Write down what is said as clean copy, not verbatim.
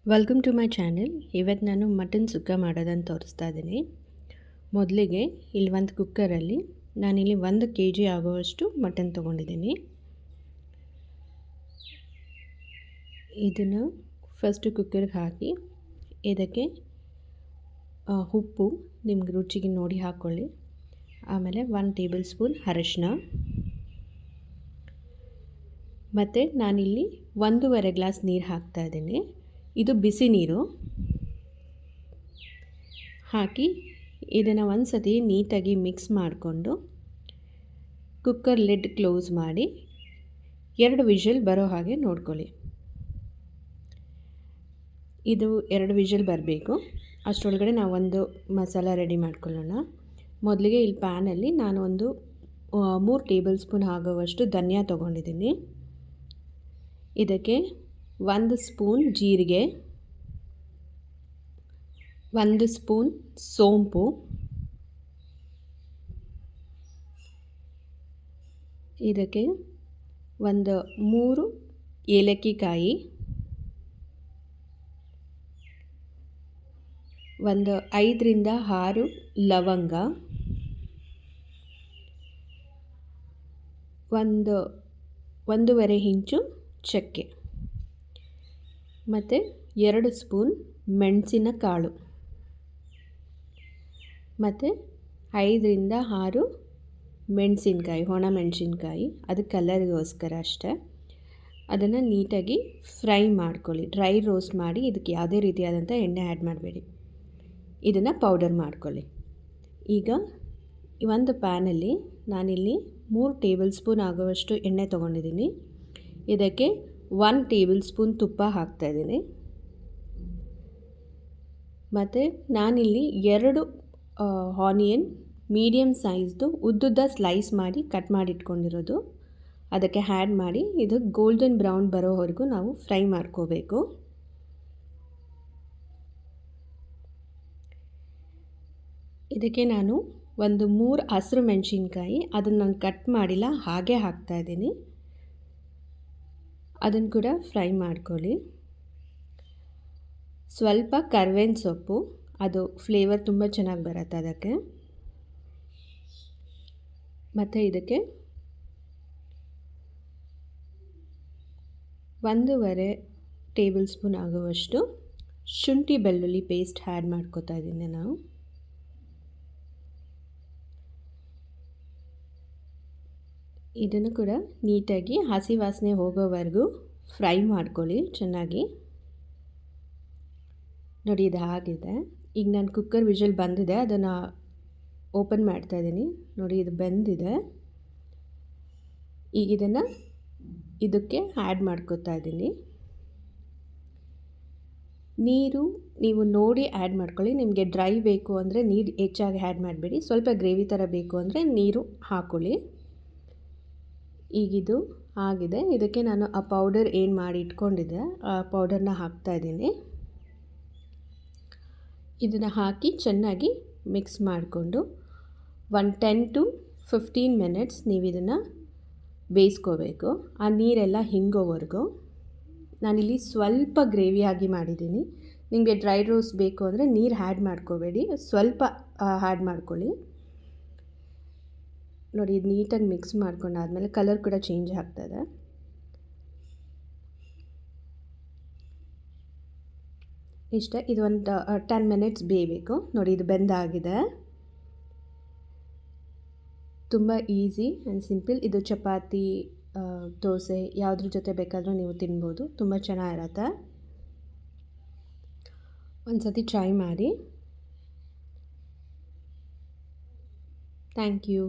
Welcome to my channel. ಇವತ್ತು ನಾನು mutton ಸುಕ್ಕ ಮಾಡೋದನ್ನು ತೋರಿಸ್ತಾ ಇದ್ದೀನಿ. ಮೊದಲಿಗೆ ಇಲ್ಲಿ ಒಂದು ಕುಕ್ಕರಲ್ಲಿ ನಾನಿಲ್ಲಿ 1 kg ಆಗುವಷ್ಟು ಮಟನ್ ತೊಗೊಂಡಿದ್ದೀನಿ. ಇದನ್ನು ಫಸ್ಟು ಕುಕ್ಕರ್ಗೆ ಹಾಕಿ ಇದಕ್ಕೆ ಉಪ್ಪು ನಿಮ್ಗೆ ರುಚಿಗೆ ನೋಡಿ ಹಾಕ್ಕೊಳ್ಳಿ. ಆಮೇಲೆ 1 ಟೇಬಲ್ ಸ್ಪೂನ್ ಅರಿಶಿನ, ಮತ್ತು ನಾನಿಲ್ಲಿ 1.5 ಗ್ಲಾಸ್ ನೀರು ಹಾಕ್ತಾಯಿದ್ದೀನಿ. ಇದು ಬಿಸಿ ನೀರು ಹಾಕಿ ಇದನ್ನು ಒಂದು ಸತಿ ನೀಟಾಗಿ ಮಿಕ್ಸ್ ಮಾಡಿಕೊಂಡು ಕುಕ್ಕರ್ ಲಿಡ್ ಕ್ಲೋಸ್ ಮಾಡಿ 2 ವಿಷಲ್ ಬರೋ ಹಾಗೆ ನೋಡ್ಕೊಳ್ಳಿ. ಇದು 2 ವಿಷಲ್ ಬರಬೇಕು. ಅಷ್ಟರೊಳಗಡೆ ನಾವು ಒಂದು ಮಸಾಲ ರೆಡಿ ಮಾಡ್ಕೊಳ್ಳೋಣ. ಮೊದಲಿಗೆ ಇಲ್ಲಿ ಪ್ಯಾನಲ್ಲಿ ನಾನು ಒಂದು 3 ಟೇಬಲ್ ಸ್ಪೂನ್ ಆಗುವಷ್ಟು ಧನಿಯಾ ತೊಗೊಂಡಿದ್ದೀನಿ. ಇದಕ್ಕೆ 1 ಸ್ಪೂನ್ ಜೀರಿಗೆ, 1 ಸ್ಪೂನ್ ಸೋಂಪು, ಇದಕ್ಕೆ 3 ಏಲಕ್ಕಿ ಕಾಯಿ, 5 ರಿಂದ 6 ಲವಂಗ, 1.5 ಇಂಚು ಚಕ್ಕೆ, ಮತ್ತು 2 ಸ್ಪೂನ್ ಮೆಣಸಿನ ಕಾಳು, ಮತ್ತು 5 ರಿಂದ 6 ಮೆಣಸಿನ್ಕಾಯಿ, ಒಣ ಮೆಣಸಿನ್ಕಾಯಿ, ಅದು ಕಲರ್ಗೋಸ್ಕರ ಅಷ್ಟೇ. ಅದನ್ನು ನೀಟಾಗಿ ಫ್ರೈ ಮಾಡ್ಕೊಳ್ಳಿ. ಡ್ರೈ ರೋಸ್ಟ್ ಮಾಡಿ, ಇದಕ್ಕೆ ಯಾವುದೇ ರೀತಿಯಾದಂಥ ಎಣ್ಣೆ ಆ್ಯಡ್ ಮಾಡಬೇಡಿ. ಇದನ್ನು ಪೌಡರ್ ಮಾಡ್ಕೊಳ್ಳಿ. ಈಗ ಒಂದು ಪ್ಯಾನಲ್ಲಿ ನಾನಿಲ್ಲಿ 3 ಟೇಬಲ್ ಸ್ಪೂನ್ ಆಗುವಷ್ಟು ಎಣ್ಣೆ ತೊಗೊಂಡಿದ್ದೀನಿ. ಇದಕ್ಕೆ 1 ಟೇಬಲ್ ಸ್ಪೂನ್ ತುಪ್ಪ ಹಾಕ್ತಾಯಿದ್ದೀನಿ. ಮತ್ತು ನಾನಿಲ್ಲಿ 2 ಆನಿಯನ್ ಮೀಡಿಯಮ್ ಸೈಜ್ದು ಉದ್ದುದ್ದ ಸ್ಲೈಸ್ ಮಾಡಿ ಕಟ್ ಮಾಡಿ ಇಟ್ಕೊಂಡಿರೋದು ಅದಕ್ಕೆ ಆ್ಯಡ್ ಮಾಡಿ ಇದು ಗೋಲ್ಡನ್ ಬ್ರೌನ್ ಬರೋವರೆಗೂ ನಾವು ಫ್ರೈ ಮಾಡ್ಕೋಬೇಕು. ಇದಕ್ಕೆ ನಾನು 3 ಹಸಿರು ಮೆಣಸಿನ್ಕಾಯಿ, ಅದನ್ನು ನಾನು ಕಟ್ ಮಾಡಿಲ್ಲ, ಹಾಗೆ ಹಾಕ್ತಾಯಿದ್ದೀನಿ. ಅದನ್ನು ಕೂಡ ಫ್ರೈ ಮಾಡ್ಕೊಳ್ಳಿ. ಸ್ವಲ್ಪ ಕರ್ಬೇವಿನ ಸೊಪ್ಪು, ಅದು ಫ್ಲೇವರ್ ತುಂಬ ಚೆನ್ನಾಗಿ ಬರುತ್ತೆ ಅದಕ್ಕೆ. ಮತ್ತು ಇದಕ್ಕೆ 1.5 ಟೇಬಲ್ ಸ್ಪೂನ್ ಆಗುವಷ್ಟು ಶುಂಠಿ ಬೆಳ್ಳುಳ್ಳಿ ಪೇಸ್ಟ್ ಆ್ಯಡ್ ಮಾಡ್ಕೋತಾ ಇದ್ದೀನಿ ನಾವು. ಇದನ್ನು ಕೂಡ ನೀಟಾಗಿ ಹಸಿ ವಾಸನೆ ಹೋಗೋವರೆಗೂ ಫ್ರೈ ಮಾಡ್ಕೊಳ್ಳಿ ಚೆನ್ನಾಗಿ. ನೋಡಿ, ಇದು ಆಗಿದೆ. ಈಗ ನಾನು ಕುಕ್ಕರ್ ವಿಷಲ್ ಬಂದಿದೆ, ಅದನ್ನು ಓಪನ್ ಮಾಡ್ತಾಯಿದ್ದೀನಿ. ನೋಡಿ, ಇದು ಬೆಂದಿದೆ. ಈಗ ಇದನ್ನು ಇದಕ್ಕೆ ಆ್ಯಡ್ ಮಾಡ್ಕೋತಾ ಇದ್ದೀನಿ. ನೀರು ನೀವು ನೋಡಿ ಆ್ಯಡ್ ಮಾಡ್ಕೊಳ್ಳಿ. ನಿಮಗೆ ಡ್ರೈ ಬೇಕು ಅಂದರೆ ನೀರು ಹೆಚ್ಚಾಗಿ ಆ್ಯಡ್ ಮಾಡಬೇಡಿ. ಸ್ವಲ್ಪ ಗ್ರೇವಿ ಥರ ಬೇಕು ಅಂದರೆ ನೀರು ಹಾಕ್ಕೊಳ್ಳಿ. ಈಗಿದು ಆಗಿದೆ. ಇದಕ್ಕೆ ನಾನು ಆ ಪೌಡರ್ ಏನು ಮಾಡಿ ಇಟ್ಕೊಂಡಿದ್ದೆ ಆ ಪೌಡರ್ನ ಹಾಕ್ತಾಯಿದ್ದೀನಿ. ಇದನ್ನು ಹಾಕಿ ಚೆನ್ನಾಗಿ ಮಿಕ್ಸ್ ಮಾಡಿಕೊಂಡು 10 to 15 ಮಿನಿಟ್ಸ್ ನೀವು ಇದನ್ನು ಬೇಯಿಸ್ಕೋಬೇಕು. ಆ ನೀರೆಲ್ಲ ಹಿಂಗೋವರೆಗೂ. ನಾನಿಲ್ಲಿ ಸ್ವಲ್ಪ ಗ್ರೇವಿಯಾಗಿ ಮಾಡಿದ್ದೀನಿ. ನಿಮಗೆ ಡ್ರೈ ರೋಸ್ಟ್ ಬೇಕು ಅಂದರೆ ನೀರು ಆ್ಯಡ್ ಮಾಡ್ಕೋಬೇಡಿ, ಸ್ವಲ್ಪ ಆ್ಯಡ್ ಮಾಡ್ಕೊಳ್ಳಿ. ನೋಡಿ, ಇದು ನೀಟಾಗಿ ಮಿಕ್ಸ್ ಮಾಡ್ಕೊಂಡಾದ್ಮೇಲೆ ಕಲರ್ ಕೂಡ ಚೇಂಜ್ ಆಗ್ತದೆ. ಇಷ್ಟ. ಇದು ಒಂದು 10 ಮಿನಿಟ್ಸ್ ಬೇಯಬೇಕು. ನೋಡಿ, ಇದು ಬೆಂದಾಗಿದೆ. ತುಂಬ ಈಸಿ ಆ್ಯಂಡ್ ಸಿಂಪಲ್. ಇದು ಚಪಾತಿ, ದೋಸೆ ಯಾವುದ್ರ ಜೊತೆ ಬೇಕಾದರೂ ನೀವು ತಿನ್ಬೋದು. ತುಂಬ ಚೆನ್ನಾಗಿರತ್ತೆ. ಒಂದು ಸತಿ ಟ್ರೈ ಮಾಡಿ. Thank you.